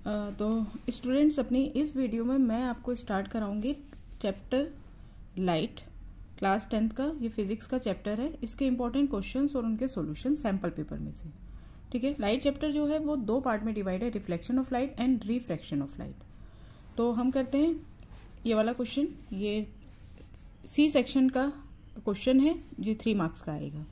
तो स्टूडेंट्स, अपनी इस वीडियो में मैं आपको स्टार्ट कराऊंगी चैप्टर लाइट, क्लास 10th का। ये फिजिक्स का चैप्टर है। इसके इंपॉर्टेंट क्वेश्चंस और उनके सॉल्यूशन सैम्पल पेपर में से। ठीक है, लाइट चैप्टर जो है वो दो पार्ट में डिवाइड है, reflection of light and refraction of light. तो हम करते हैं ये वाला क्वेश्चन। ये सी सेक्शन का क्वेश्चन है, ये 3 मार्क्स का आएगा।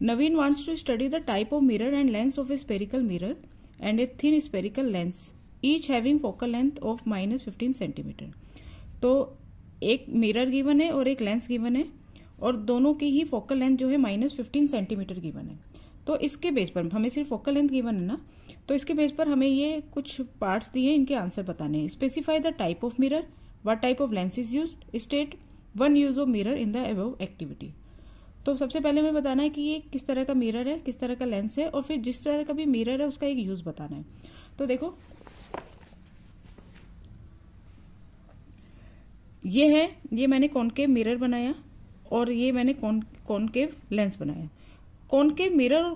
Naveen wants to study the type of mirror and lens of a spherical mirror and a thin spherical lens each having focal length of -15 centimetre. तो एक मिरर गिवन है और एक लेंस गिवन है और दोनों की ही फोकल लेंथ जो है -15 सेंटीमीटर गिवन है। तो इसके बेस पर हमें सिर्फ फोकल लेंथ गिवन है ना, तो इसके बेस पर हमें ये कुछ पार्ट्स दिए, इनके आंसर बताने हैं। Specify the type of mirror, what type of lens is used, state one use of mirror in the above activity. तो सबसे पहले हमें बताना है कि ये किस तरह का मिरर है, किस तरह का लेंस है, और फिर जिस तरह का भी मिरर है उसका एक यूज बताना है। तो देखो, ये मैंने कॉनकेव मिरर बनाया और ये मैंने कॉनकेव लेंस बनाया। कॉनकेव मिरर और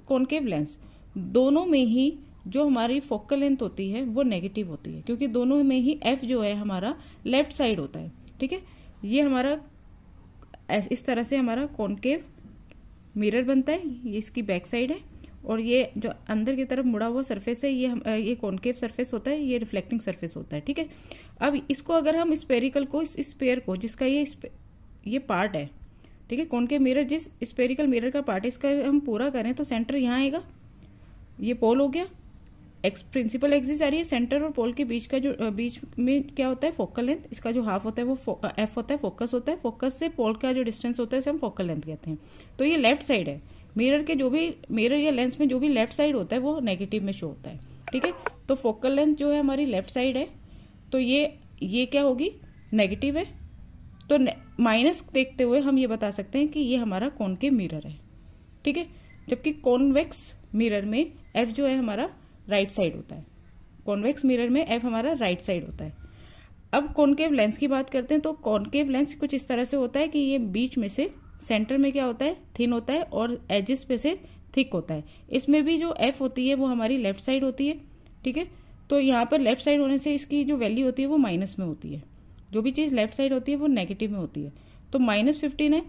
कॉनकेव लेंस दोनों में ही जो हमारी फोकल लेंथ होती है वो नेगेटिव होती है, क्योंकि दोनों में ही एफ जो है हमारा लेफ्ट साइड होता है। ठीक है, ये हमारा इस तरह से हमारा कॉनकेव मिरर बनता है। ये इसकी बैक साइड है और ये जो अंदर की तरफ मुड़ा हुआ सरफेस है ये कॉनकेव सरफेस होता है, ये रिफ्लेक्टिंग सरफेस होता है। ठीक है, अब इसको अगर हम स्पेरिकल को, इस स्पेयर को जिसका ये पार्ट है, ठीक है, कॉनकेव मिरर जिस स्पेरिकल मिरर का पार्ट है, इसका हम पूरा करें तो सेंटर यहाँ आएगा, ये पोल हो गया, प्रिंसिपल एक्सिस आ रही है, सेंटर और पोल के बीच का जो बीच में क्या होता है फोकल लेंथ, इसका जो हाफ होता है वो एफ होता है, फोकस होता है। फोकस से पोल का जो डिस्टेंस होता है इसे हम फोकल लेंथ कहते हैं। तो ये लेफ्ट साइड है मिरर के, जो भी मिरर या लेंस में जो भी लेफ्ट साइड होता है वो नेगेटिव में शो होता है। ठीक है, तो फोकल लेंथ जो है हमारी लेफ्ट साइड है, तो ये क्या होगी, नेगेटिव है। तो माइनस देखते हुए हम ये बता सकते हैं कि ये हमारा कॉनकेव मिरर है। ठीक है, जबकि कॉन्वेक्स मिरर में एफ जो है हमारा राइट साइड होता है। कॉन्वेक्स मिरर में एफ हमारा राइट साइड होता है। अब कॉनकेव लेंस की बात करते हैं। तो कॉनकेव लेंस कुछ इस तरह से होता है कि ये बीच में से सेंटर में क्या होता है, थिन होता है, और एजेस पे से थिक होता है। इसमें भी जो एफ होती है वो हमारी लेफ्ट साइड होती है। ठीक है, तो यहाँ पर लेफ्ट साइड होने से इसकी जो वैल्यू होती है वो माइनस में होती है। जो भी चीज लेफ्ट साइड होती है वो नेगेटिव में होती है। तो -15 है,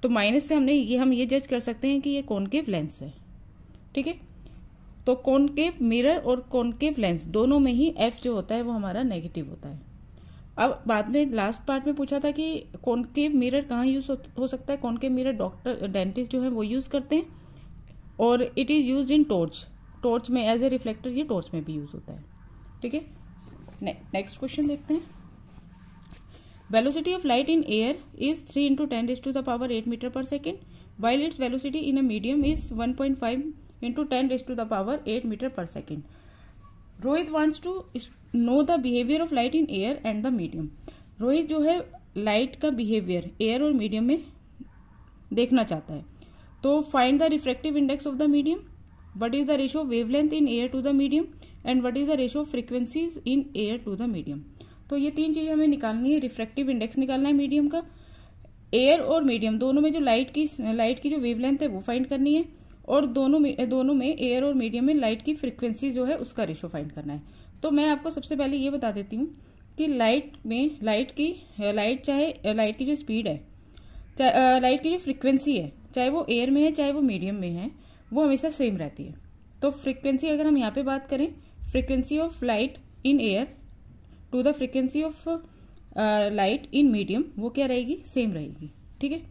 तो माइनस से हम ये जज कर सकते हैं कि ये कॉनकेव लेंस है। ठीक है, तो कॉनकेव मिरर और कॉनकेव लेंस दोनों में ही एफ जो होता है वो हमारा नेगेटिव होता है। अब बाद में लास्ट पार्ट में पूछा था कि कॉनकेव मिरर कहाँ यूज हो सकता है। कॉनकेव मिरर डॉक्टर डेंटिस्ट जो है वो यूज करते हैं, और it is use in torch में एज ए रिफ्लेक्टर, ये टॉर्च में भी यूज होता है। ठीक है, नेक्स्ट क्वेश्चन देखते हैं। Velocity of light in air is 3 × 10⁸ metre per second, while its velocity in a medium is 1.5 × 10⁸ metre per second. Rohit wants to know the behavior of light in air and the medium। Rohit जो है light का behaviour air और medium में देखना चाहता है। तो find the refractive index of the medium, what is the ratio of wavelength in air to the medium, and what is the ratio of frequencies in air to the medium. तो ये 3 चीजें हमें निकालनी है। रिफ्रैक्टिव इंडेक्स निकालना है medium का, air और मीडियम दोनों में जो लाइट की जो वेवलेंथ है वो फाइंड करनी है, और दोनों में एयर और मीडियम में लाइट की फ्रीक्वेंसी जो है उसका रेशो फाइंड करना है। तो मैं आपको सबसे पहले ये बता देती हूँ कि लाइट की जो स्पीड है, लाइट की जो फ्रीक्वेंसी है, चाहे वो एयर में है चाहे वो मीडियम में है, वो हमेशा सेम रहती है। तो फ्रीक्वेंसी अगर हम यहाँ पे बात करें, frequency of light in air to the frequency of light in medium, वो क्या रहेगी, सेम रहेगी। ठीक है,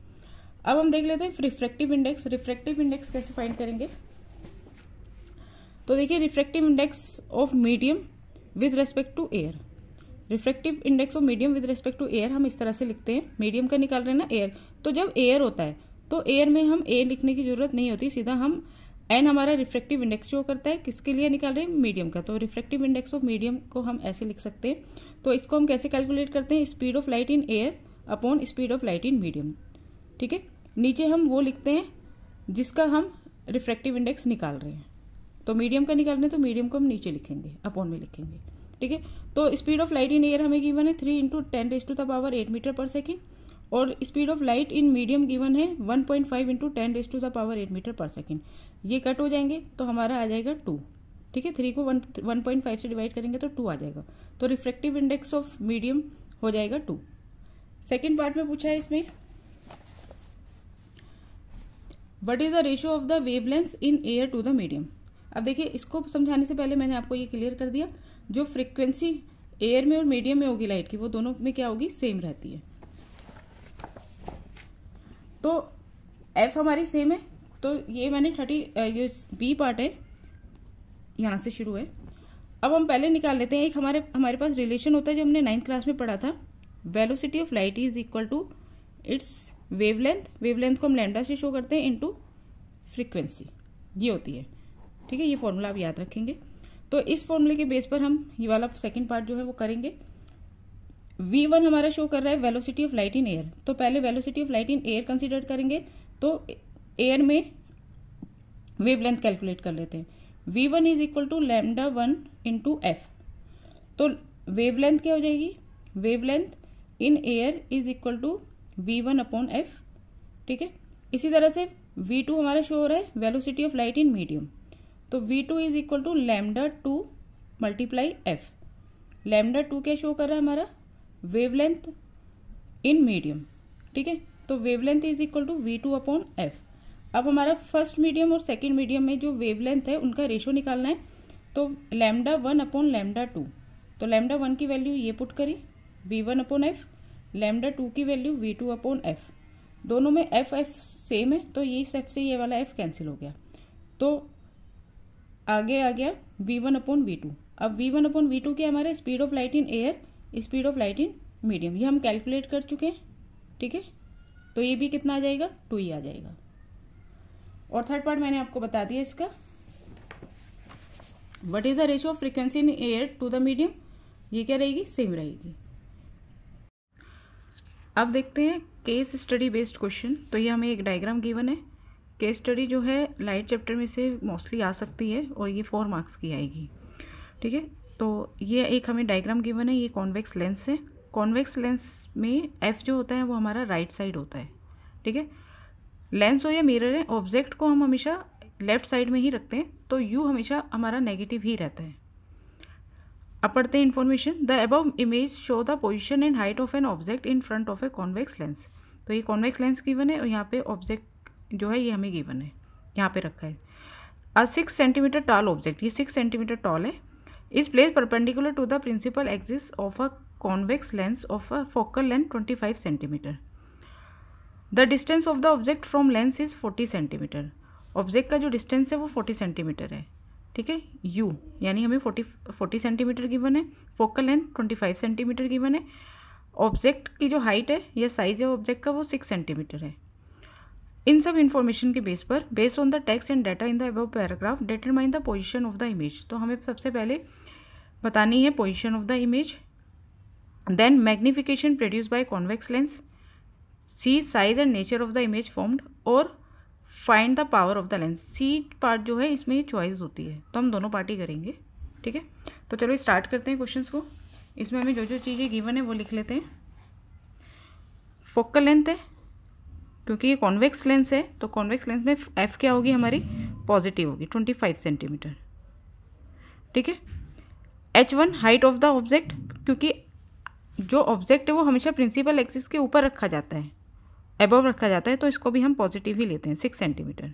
अब हम देख लेते हैं रिफ्रैक्टिव इंडेक्स। रिफ्रैक्टिव इंडेक्स कैसे फाइंड करेंगे। तो देखिए, refractive index of medium with respect to air, refractive index of medium with respect to air हम इस तरह से लिखते हैं। मीडियम का निकाल रहे हैं ना, एयर। तो जब एयर होता है तो एयर में हम ए लिखने की जरूरत नहीं होती, सीधा हम एन हमारा रिफ्रैक्टिव इंडेक्स शो करता है। किसके लिए निकाल रहे हैं, मीडियम का। तो रिफ्रैक्टिव इंडेक्स ऑफ मीडियम को हम ऐसे लिख सकते हैं। तो इसको हम कैसे कैलकुलेट करते हैं, speed of light in air upon speed of light in medium. ठीक है, नीचे हम वो लिखते हैं जिसका हम रिफ्रैक्टिव इंडेक्स निकाल रहे हैं। तो मीडियम का निकाल रहे हैं तो मीडियम को हम नीचे लिखेंगे, अपॉन में लिखेंगे। ठीक है, तो speed of light in air हमें गिवन है 3 × 10⁸ मीटर पर सेकेंड, और speed of light in medium given है 1.5 × 10⁸ मीटर पर सेकेंड। ये कट हो जाएंगे तो हमारा आ जाएगा 2। ठीक है, 3 को 1.5 से डिवाइड करेंगे तो 2 आ जाएगा, तो रिफ्रैक्टिव इंडेक्स ऑफ मीडियम हो जाएगा 2। सेकेंड पार्ट में पूछा है इसमें, what is the ratio of the wavelength in air to the medium. अब देखिए, इसको समझाने से पहले मैंने आपको ये क्लियर कर दिया, जो फ्रीक्वेंसी एयर में और मीडियम में होगी लाइट की, वो दोनों में क्या होगी, सेम रहती है। तो एफ हमारी सेम है, तो ये मैंने ये बी पार्ट है, यहां से शुरू है। अब हम पहले निकाल लेते हैं, एक हमारे पास रिलेशन होता है जो हमने 9th क्लास में पढ़ा था, velocity of light is equal to its wavelength को हम लैम्डा से शो करते हैं इनटू फ्रीक्वेंसी, ये होती है। ठीक है, ये फॉर्मूला आप याद रखेंगे। तो इस फॉर्मूले के बेस पर हम ये वाला सेकंड पार्ट जो है वो करेंगे। V1 हमारा शो कर रहा है velocity of light in air, तो पहले velocity of light in air consider करेंगे, तो एयर में वेवलेंथ कैलकुलेट कर लेते हैं। V1 is equal to lambda 1 into f, तो वेवलेंथ क्या हो जाएगी, wavelength in air is equal to V1 upon f. ठीक है, इसी तरह से V2 हमारा शो हो रहा है velocity of light in medium, तो V2 is equal to lambda 2 multiply f. Lambda 2 क्या शो कर रहा है हमारा, वेवलेंथ इन मीडियम। ठीक है, तो wavelength is equal to V2 upon f. अब हमारा फर्स्ट मीडियम और सेकंड मीडियम में जो वेवलेंथ है उनका रेशो निकालना है, तो लैम्डा 1 अपॉन लैम्डा 2, तो लैम्डा 1 की वैल्यू ये पुट करी V1 अपॉन एफ, लैम्डा 2 की वैल्यू V2 अपॉन एफ। दोनों में एफ सेम है, तो ये इस एफ से ये वाला एफ कैंसिल हो गया, तो आगे आ गया V1 अपॉन V2। अब V1 अपॉन V2 क्या हमारा, speed of light in air, speed of light in medium, ये हम कैलकुलेट कर चुके हैं। ठीक है, तो ये भी कितना आ जाएगा, 2 ही आ जाएगा। और थर्ड पार्ट मैंने आपको बता दिया इसका, what is the ratio of frequency in air to the medium, ये क्या रहेगी, सेम रहेगी। अब देखते हैं केस स्टडी बेस्ड क्वेश्चन। तो ये हमें एक डायग्राम गिवन है, केस स्टडी जो है लाइट चैप्टर में से मोस्टली आ सकती है और ये 4 मार्क्स की आएगी। ठीक है, तो ये एक हमें डायग्राम गिवन है, ये कॉन्वेक्स लेंस है। कॉन्वेक्स लेंस में एफ जो होता है वो हमारा राइट साइड होता है। ठीक है, लेंस हो या मिरर है, ऑब्जेक्ट को हम हमेशा लेफ्ट साइड में ही रखते हैं, तो यू हमेशा हमारा नेगेटिव ही रहता है। अब पढ़ते हैं information, the above image show the position and height of an object in front of a convex lens. तो ये कॉन्वेक्स लेंस गिवन है और यहाँ पे ऑब्जेक्ट जो है ये हमें गिवन है, यहाँ पे रखा है। अ 6 सेंटीमीटर टॉल ऑब्जेक्ट, ये 6 सेंटीमीटर टॉल है, is place perpendicular to the principal axis of a convex lens of a focal length 25 centimetre. The distance of the object from lens is 40 centimetre. Object का जो distance है वो 40 centimetre है। ठीक है, you यानी हमें 40 सेंटीमीटर गिवन है, फोकल लेंथ 25 सेंटीमीटर गिवन है, ऑब्जेक्ट की जो हाइट है या साइज है ऑब्जेक्ट का वो 6 सेंटीमीटर है। इन सब इन्फॉर्मेशन के बेस पर, based on the text and data in the above paragraph, determine the position of the image. तो हमें सबसे पहले बतानी है position of the image, then magnification produced by convex lens, C size and nature of the image formed, और find the power of the lens. C part जो है इसमें चॉइस होती है, तो हम दोनों पार्ट ही करेंगे। ठीक है, तो चलो स्टार्ट करते हैं क्वेश्चंस को। इसमें हमें जो जो चीज़ें गिवन है वो लिख लेते हैं। फोकल लेंथ है, क्योंकि ये कॉन्वेक्स लेंस है तो कॉन्वेक्स लेंस में एफ क्या होगी हमारी, पॉजिटिव होगी, 25 सेंटीमीटर। ठीक है, H1 height of the object, क्योंकि जो ऑब्जेक्ट है वो हमेशा प्रिंसिपल एक्सिस के ऊपर रखा जाता है, एबव रखा जाता है, तो इसको भी हम पॉजिटिव ही लेते हैं, 6 centimetre.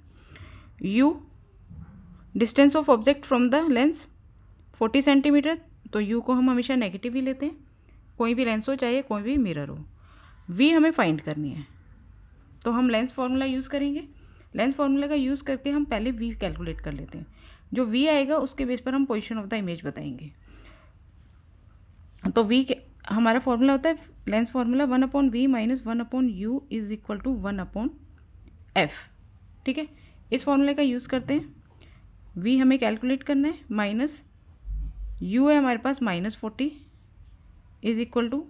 You distance of object from the lens 40 centimetre, तो यू को हम हमेशा नेगेटिव ही लेते हैं, कोई भी लेंस हो चाहे कोई भी मिरर हो। वी हमें फाइंड करनी है, तो हम लेंस फार्मूला यूज़ करेंगे। लेंस फार्मूला का यूज़ करके हम पहले वी कैलकुलेट कर लेते हैं, जो वी आएगा उसके बेस पर हम पोजीशन ऑफ द इमेज बताएंगे। तो वी हमारा फॉर्मूला होता है lens formula 1/v minus 1/u is equal to 1/f। ठीक है, इस फॉर्मूले का यूज़ करते हैं। v हमें कैलकुलेट करना है, माइनस u है हमारे पास -40 इज इक्वल टू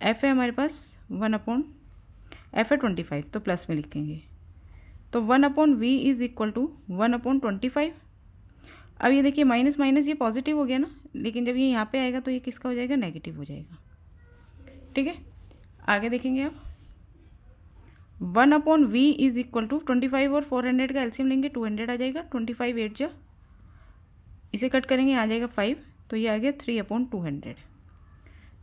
f है हमारे पास 1/f है 25, तो प्लस में लिखेंगे, तो 1/v इज इक्वल टू 1/25। अब ये देखिए माइनस माइनस ये पॉजिटिव हो गया ना, लेकिन जब ये यहाँ पे आएगा तो ये किसका हो जाएगा, नेगेटिव हो जाएगा। ठीक है, आगे देखेंगे आप, 1/v इज इक्वल टू 25 और 400 का एलसीएम लेंगे 200 आ जाएगा, 25 8 जा, इसे कट करेंगे, आ जाएगा 5, तो ये आ गया 3/200।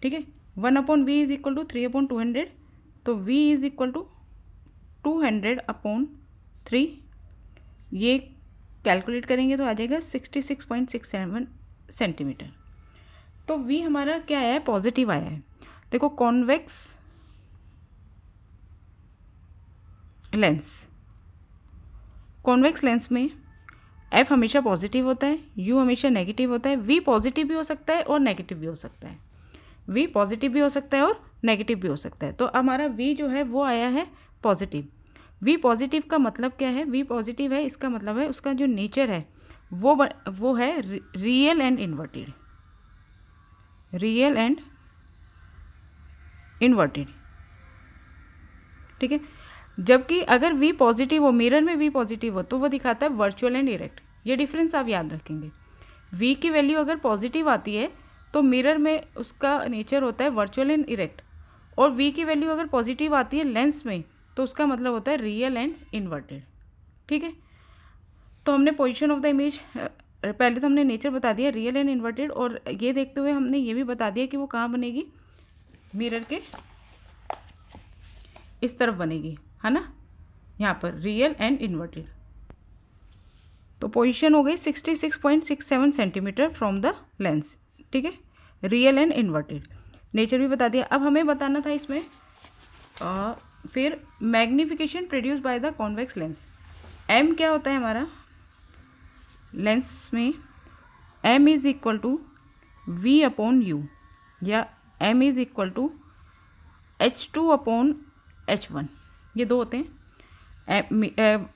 ठीक है, 1/v इज इक्वल टू 3/200, तो v इज इक्वल टू 200/3। ये कैलकुलेट करेंगे तो आ जाएगा 66.67 सेंटीमीटर। तो v हमारा क्या आया है, पॉजिटिव आया है। देखो कॉन्वेक्स लेंस, कॉन्वेक्स लेंस में f हमेशा पॉजिटिव होता है, u हमेशा नेगेटिव होता है। v पॉजिटिव भी हो सकता है और नेगेटिव भी हो सकता है, v पॉजिटिव भी हो सकता है और नेगेटिव भी हो सकता है। तो हमारा v जो है वो आया है पॉजिटिव। v पॉजिटिव का मतलब क्या है, v पॉजिटिव है, इसका मतलब है उसका जो नेचर है वो है real and inverted, real and inverted. ठीक है, जबकि अगर v पॉजिटिव हो, मिरर में v पॉजिटिव हो, तो वो दिखाता है वर्चुअल एंड इरेक्ट। ये डिफरेंस आप याद रखेंगे। v की वैल्यू अगर पॉजिटिव आती है तो मिरर में उसका नेचर होता है वर्चुअल एंड इरेक्ट, और v की वैल्यू अगर पॉजिटिव आती है लेंस में तो उसका मतलब होता है रियल एंड इन्वर्टेड। ठीक है, तो हमने पोजीशन ऑफ द इमेज, पहले तो हमने नेचर बता दिया रियल एंड इन्वर्टेड, और ये देखते हुए हमने ये भी बता दिया कि वो कहाँ बनेगी, मिरर के इस तरफ बनेगी, है ना, यहाँ पर रियल एंड इन्वर्टेड। तो पोजीशन हो गई 66.67 सेंटीमीटर फ्रॉम द लेंस। ठीक है, रियल एंड इन्वर्टेड, नेचर भी बता दिया। अब हमें बताना था इसमें फिर magnification produce by the convex lens. m क्या होता है हमारा लेंस में, m is equal to v/u, या m is equal to h2/h1। ये दो होते हैं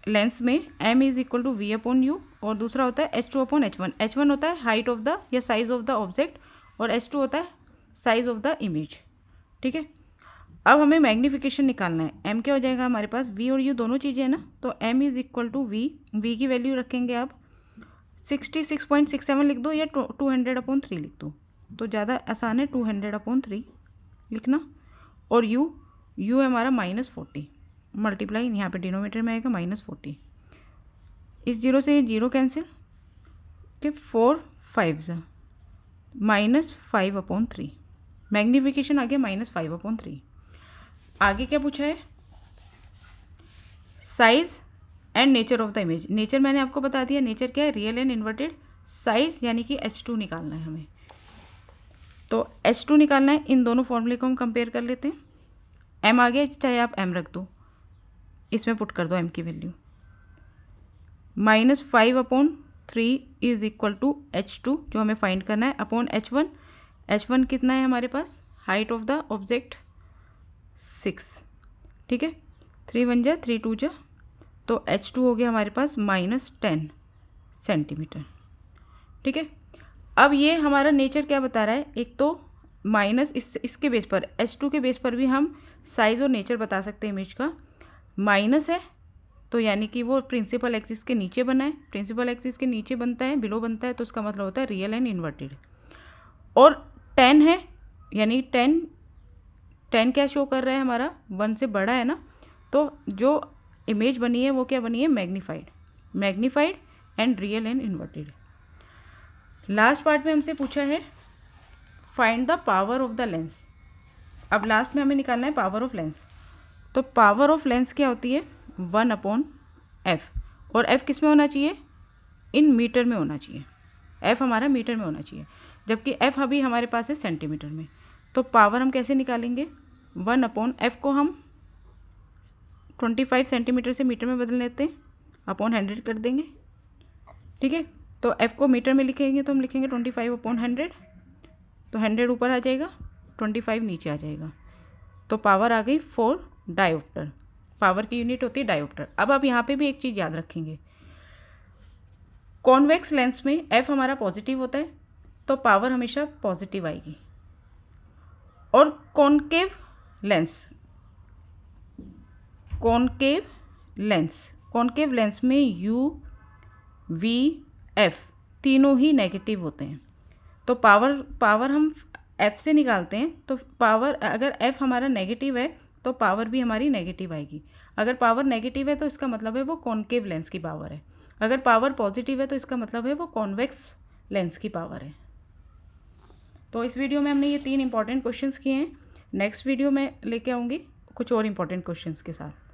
लेंस में, m is equal to v/u, और दूसरा होता है h2/h1। h1 होता है हाइट ऑफ द या साइज ऑफ द ऑब्जेक्ट, और h2 होता है साइज ऑफ द इमेज। ठीक है, अब हमें मैग्नीफिकेशन निकालना है। m क्या हो जाएगा हमारे पास, v और u दोनों चीज़ें हैं ना, तो m is equal to v की वैल्यू रखेंगे आप 66.67 लिख दो या 200/3 लिख दो, तो ज़्यादा आसान है 200/3 लिखना। और u है हमारा -40, मल्टीप्लाई यहाँ पे डिनोमीटर में आएगा -40, इस जीरो से ये जीरो कैंसिल के 4 5 -5/3, मैग्नीफिकेशन आ गया -5/3। आगे क्या पूछा है, size and nature of the image. Nature मैंने आपको बता दिया, नेचर क्या है, रियल एंड इन्वर्टेड। साइज यानी कि h2 निकालना है हमें, तो h2 निकालना है। इन दोनों फॉर्मूले को हम कंपेयर कर लेते हैं। m आ गया, चाहे आप m रख दो, इसमें पुट कर दो m की value, -5/3 is equal to h2 जो हमें फाइंड करना है, अपॉन h1। h1 कितना है हमारे पास, हाइट ऑफ द ऑब्जेक्ट 6। ठीक है, 3 1 जा 3 2 जा, तो h2 हो गया हमारे पास -10 सेंटीमीटर। ठीक है, अब ये हमारा नेचर क्या बता रहा है, एक तो माइनस इसके बेस पर, h2 के बेस पर भी हम साइज़ और नेचर बता सकते हैं इमेज का। माइनस है तो यानी कि वो प्रिंसिपल एक्सिस के नीचे बना है, प्रिंसिपल एक्सिस के नीचे बनता है, बिलो बनता है, तो उसका मतलब होता है रियल एंड इन्वर्टेड। और 10 है, यानी 10 क्या शो कर रहा है हमारा, 1 से बड़ा है ना, तो जो इमेज बनी है वो क्या बनी है, magnified and real and inverted. Last part में हमसे पूछा है find the power of the lens. अब लास्ट में हमें निकालना है पावर ऑफ लेंस। तो पावर ऑफ लेंस क्या होती है, 1/f, और f किस में होना चाहिए, इन मीटर में होना चाहिए। f हमारा मीटर में होना चाहिए, जबकि f अभी हमारे पास है सेंटीमीटर में। तो पावर हम कैसे निकालेंगे, 1/f को हम 25 सेंटीमीटर से मीटर में बदल लेते हैं, अपॉन 100 कर देंगे। ठीक है, तो f को मीटर में लिखेंगे तो हम लिखेंगे 25/100, तो 100 ऊपर आ जाएगा, 25 नीचे आ जाएगा, तो पावर आ गई 4 डायोप्टर। पावर की यूनिट होती है डायोप्टर। अब आप यहाँ पे भी एक चीज़ याद रखेंगे, कॉन्वेक्स लेंस में f हमारा पॉजिटिव होता है तो पावर हमेशा पॉजिटिव आएगी, और कॉनकेव लेंस में u v f तीनों ही नेगेटिव होते हैं। तो पावर हम f से निकालते हैं, तो पावर अगर f हमारा नेगेटिव है तो पावर भी हमारी नेगेटिव आएगी। अगर पावर नेगेटिव है तो इसका मतलब है वो कॉनकेव लेंस की पावर है, अगर पावर पॉजिटिव है तो इसका मतलब है वो कॉन्वेक्स लेंस की पावर है। तो इस वीडियो में हमने ये 3 इंपॉर्टेंट क्वेश्चंस किए हैं। नेक्स्ट वीडियो में लेके आऊँगी कुछ और इंपॉर्टेंट क्वेश्चंस के साथ।